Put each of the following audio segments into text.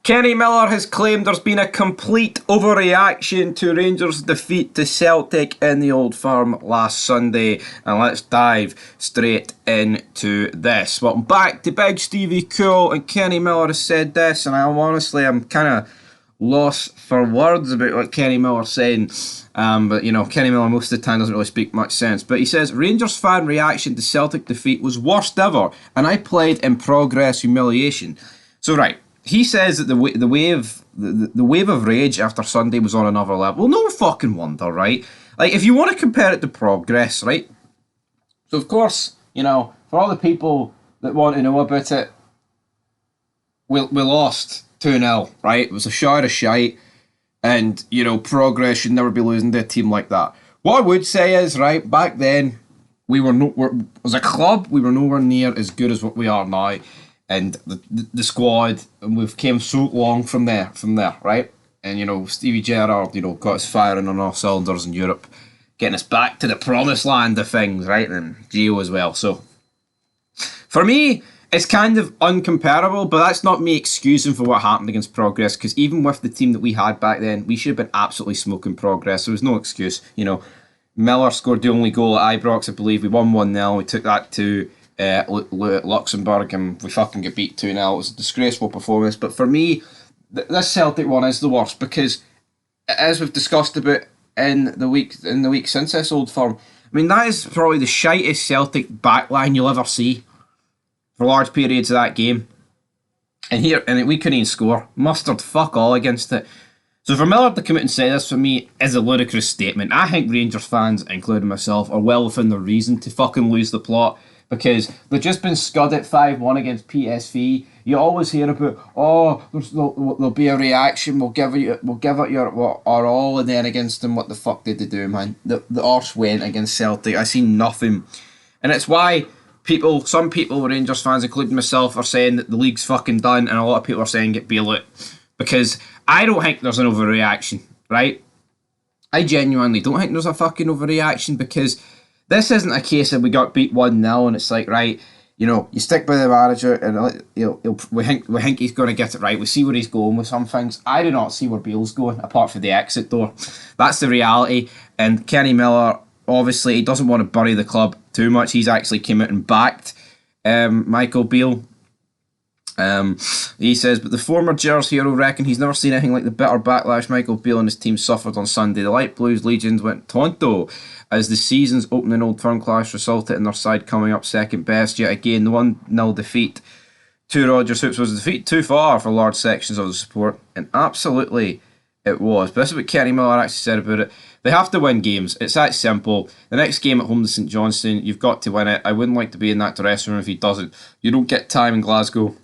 Kenny Miller has claimed there's been a complete overreaction to Rangers' defeat to Celtic in the Old Firm last Sunday. And let's dive straight into this. Welcome back to Big Stevie Cool. And Kenny Miller has said this, and I'm kind of lost for words about what Kenny Miller's saying. But, you know, Kenny Miller most of the time doesn't really speak much sense. But he says, Rangers fan reaction to Celtic defeat was worst ever, and I played in progress humiliation. So, right. He says that the wave of rage after Sunday was on another level. Well, no fucking wonder, right? Like, if you want to compare it to progress, right? So, of course, you know, for all the people that want to know about it, we lost 2-0, right? It was a shower of shite, and, you know, progress should never be losing to a team like that. What I would say is, right, back then, as a club, we were nowhere near as good as what we are now. And the squad, and we've came so long from there, right? And, you know, Stevie Gerrard, you know, got us firing on all cylinders in Europe, getting us back to the promised land of things, right? And Gio as well. So, for me, it's kind of uncomparable, but that's not me excusing for what happened against Progress, because even with the team that we had back then, we should have been absolutely smoking Progress. There was no excuse, you know. Miller scored the only goal at Ibrox, I believe. We won 1-0. We took that to Luxembourg, and we fucking get beat 2-0. It was a disgraceful performance. But for me, this Celtic one is the worst, because as we've discussed about in the week since this Old Firm, I mean, that is probably the shitest Celtic backline you'll ever see for large periods of that game. And we couldn't even score. Mustered fuck all against it. So for Miller to come out and say this, for me, is a ludicrous statement. I think Rangers fans, including myself, are well within their reason to fucking lose the plot, because they've just been scud at 5-1 against PSV. You always hear about, there'll be a reaction, we'll give it our all, and then against them, what the fuck did they do, man? The arse went against Celtic. I see nothing. And it's why some people, Rangers fans, including myself, are saying that the league's fucking done, and a lot of people are saying get Beale out. Because I don't think there's an overreaction, right? I genuinely don't think there's a fucking overreaction, because this isn't a case of we got beat 1-0 and it's like, right, you know, you stick by the manager and we think he's going to get it right. We see where he's going with some things. I do not see where Beale's going, apart from the exit door. That's the reality. And Kenny Miller, obviously, he doesn't want to bury the club too much. He's actually came out and backed Michael Beale. He says, but the former Gers hero reckon he's never seen anything like the bitter backlash Michael Beale and his team suffered on Sunday. The Light Blues Legions went tonto as the season's opening Old Firm clash resulted in their side coming up second best. Yet again, the 1-0 defeat to Rogers Hoops was a defeat too far for large sections of the support, and absolutely it was. But this is what Kenny Miller actually said about it. They have to win games. It's that simple. The next game at home to St Johnstone, you've got to win it. I wouldn't like to be in that dressing room if he doesn't. You don't get time in Glasgow.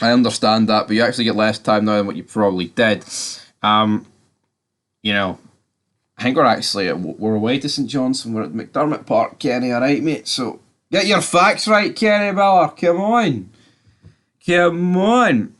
I understand that, but you actually get less time now than what you probably did. You know, I think we're away to St Johnstone. We're at McDermott Park, Kenny, alright, mate? So, get your facts right, Kenny Miller. Come on. Actually,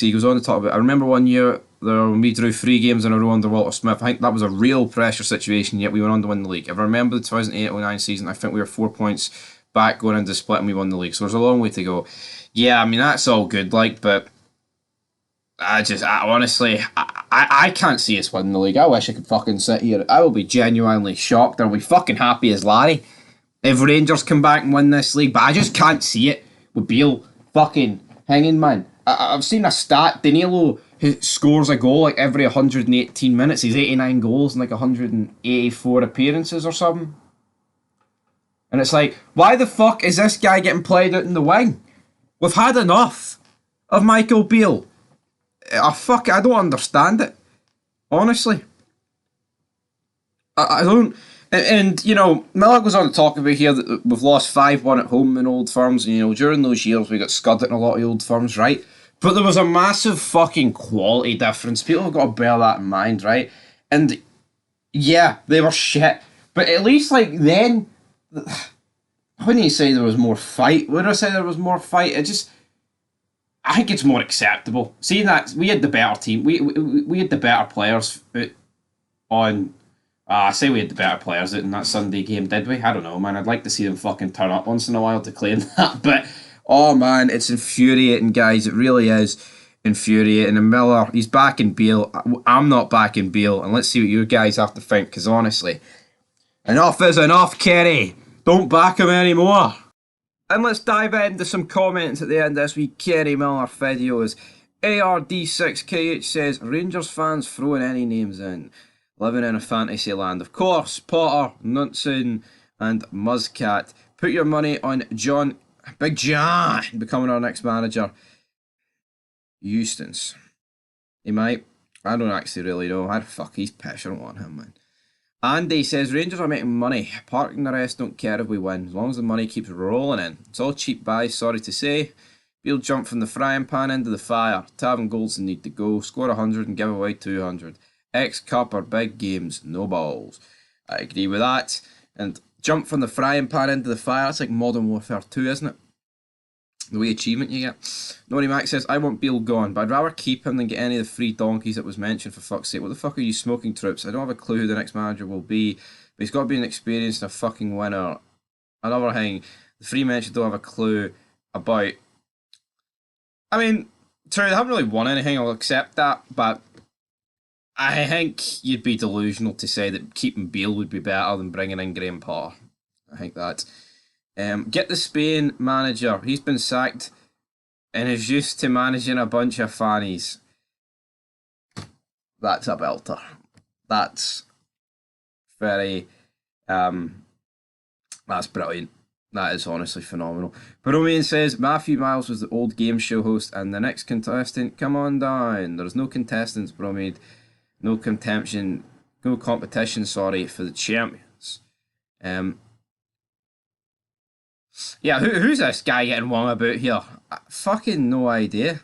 he goes on to talk about, I remember one year when we drew 3 games in a row under Walter Smith. I think that was a real pressure situation, yet we went on to win the league. If I remember the 2008-09 season, I think we were 4 points back going into split and we won the league. So there's a long way to go. Yeah, I mean, that's all good, but I honestly can't see us winning the league. I wish I could fucking sit here. I will be genuinely shocked. I'll be fucking happy as Larry if Rangers come back and win this league, but I just can't see it with Beale fucking hanging, man. I've seen a stat. Danilo scores a goal like every 118 minutes. He's 89 goals and like 184 appearances or something. And it's like, why the fuck is this guy getting played out in the wing? We've had enough of Michael Beale. I don't understand it. Honestly. I don't. And, you know, Miller goes on to talk about here that we've lost 5-1 at home in Old Firms. And, you know, during those years we got scudded in a lot of Old Firms, right? But there was a massive fucking quality difference. People have got to bear that in mind, right? And, yeah, they were shit. But at least, like, then, I wouldn't say there was more fight. Would I say there was more fight? I think it's more acceptable. Seeing that we had the better team, we had the better players on. I say we had the better players in that Sunday game, did we? I don't know, man. I'd like to see them fucking turn up once in a while to claim that. But Oh man, it's infuriating, guys. It really is infuriating. And Miller, he's backing Beale. I'm not backing Beale. And let's see what you guys have to think, because honestly, enough is enough, Kerry. Don't back him anymore. And let's dive into some comments at the end of this wee Kerry Miller videos. ARD6KH says, Rangers fans throwing any names in. Living in a fantasy land. Of course, Potter, Knutson, and Muscat. Put your money on Big John, becoming our next manager. Eustons. He might. I don't actually really know. He's pish. I don't want him, man. Andy says, Rangers are making money. Park and the rest don't care if we win, as long as the money keeps rolling in. It's all cheap buys, sorry to say. Beale jumped from the frying pan into the fire. Tav and Goldson need to go. Score 100 and give away 200. X-Cup are big games, no balls. I agree with that. And jump from the frying pan into the fire, it's like Modern Warfare 2, isn't it? The way achievement you get. Nori Mac says, I want Beale gone, but I'd rather keep him than get any of the free donkeys that was mentioned, for fuck's sake. What the fuck are you smoking, troops? I don't have a clue who the next manager will be, but he's got to be an experienced and a fucking winner. Another thing, the free mention don't have a clue about... I mean, true, they haven't really won anything, I'll accept that, but I think you'd be delusional to say that keeping Beale would be better than bringing in Graham Potter. I think that... get the Spain manager. He's been sacked and is used to managing a bunch of fannies. That's a belter. That's very... that's brilliant. That is honestly phenomenal. Baromian says, Matthew Miles was the old game show host and the next contestant. Come on down. There's no contestants, Baromian. No competition, sorry, for the champions. Yeah, who's this guy getting wrong about here? Fucking no idea.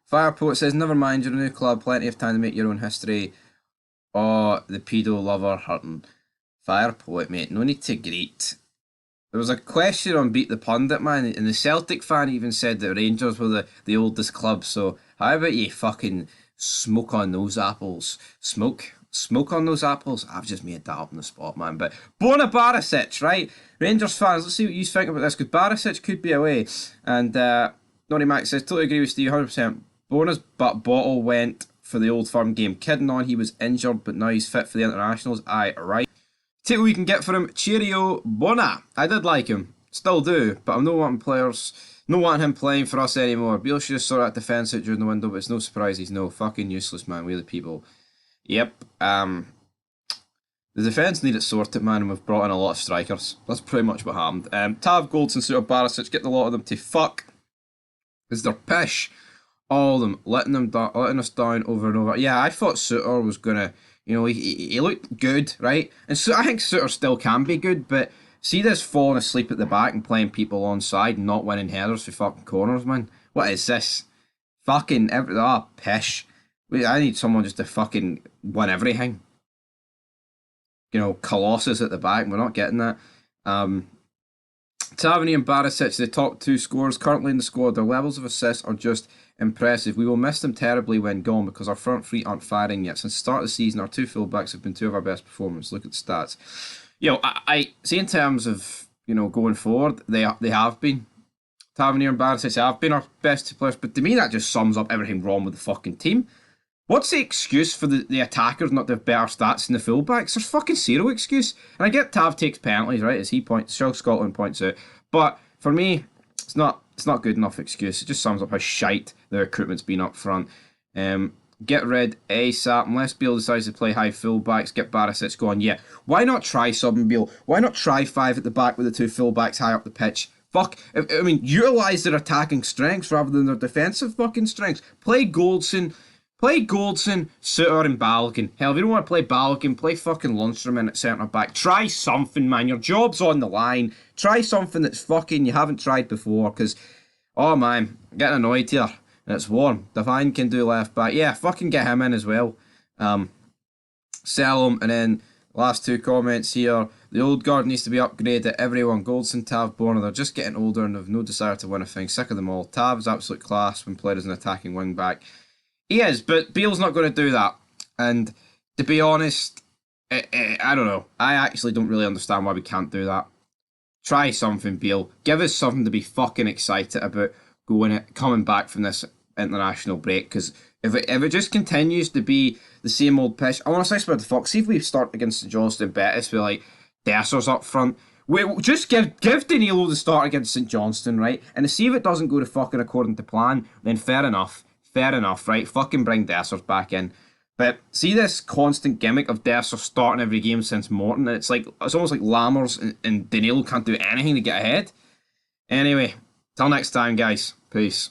Firepoet says, never mind, you're a new club, plenty of time to make your own history. Oh, the pedo lover hurting. Firepoet, mate, no need to greet. There was a question on Beat the Pundit, man, and the Celtic fan even said that Rangers were the oldest club, so how about you fucking smoke on those apples? Smoke on those apples? I've just made that up on the spot, man. But Bona Barisic, right? Rangers fans, let's see what you think about this, because Barisic could be away. And Nori Mac says, totally agree with Steve, 100%. Bona's bottle went for the Old Firm game. Kidding on, he was injured, but now he's fit for the internationals. Aye, right. Take what we can get for him. Cheerio, Bona. I did like him. Still do, but I'm not wanting him playing for us anymore. Beale should have sorted that defence out during the window, but it's no surprise he's no fucking useless, man. We're the people. Yep. The defence need it sorted, man, and we've brought in a lot of strikers. That's pretty much what happened. Tav, Goldson, Suter, Barisic, get the lot of them to fuck. Because they're pish. All of them. Letting us down over and over. Yeah, I thought Suter was going to... You know, he looked good, right? And so I think Suter still can be good, but see this falling asleep at the back and playing people onside and not winning headers for fucking corners, man. What is this? Fucking pish. I need someone just to fucking win everything. You know, Colossus at the back. We're not getting that. Tavernier and Barisic, the top two scorers currently in the squad. Their levels of assists are just impressive. We will miss them terribly when gone because our front three aren't firing yet. Since the start of the season, our two fullbacks have been two of our best performers. Look at the stats. You know, I see in terms of, you know, going forward, they have been. Tavernier and Barisic have been our best two players, but to me that just sums up everything wrong with the fucking team. What's the excuse for the attackers not to have better stats than the fullbacks? There's fucking zero excuse. And I get Tav takes penalties, right, as Scotland points out. But for me, it's not good enough excuse. It just sums up how shite the recruitment's been up front. Get rid ASAP. Unless Beale decides to play high fullbacks, get Barisic going. Yeah, why not try subbing Beale? Why not try five at the back with the two fullbacks high up the pitch? Fuck, I mean, utilise their attacking strengths rather than their defensive fucking strengths. Play Goldson, Suter and Balogun. Hell, if you don't want to play Balogun, play fucking Lundstrom in at centre back. Try something, man. Your job's on the line. Try something that's fucking you haven't tried before, because, oh man, I'm getting annoyed here. And it's warm. Devine can do left back. Yeah, fucking get him in as well. Sell him, and then last two comments here. The old guard needs to be upgraded. Everyone, Goldson, Tav, Borna, they're just getting older and have no desire to win a thing. Sick of them all. Tav's absolute class when played as an attacking wing back. He is, but Beale's not going to do that. And to be honest, I don't know. I actually don't really understand why we can't do that. Try something, Beale. Give us something to be fucking excited about coming back from this international break. Because if it just continues to be the same old pitch, I want to say about the Fox. See if we start against St Johnstone Betis with like Dessers up front. Just give Danilo the start against St Johnstone, right? And to see if it doesn't go to fucking according to plan, then fair enough, right? Fucking bring Dessers back in. But see this constant gimmick of Dessers starting every game since Morton. It's almost like Lammers and Danilo can't do anything to get ahead. Anyway, till next time, guys. Peace.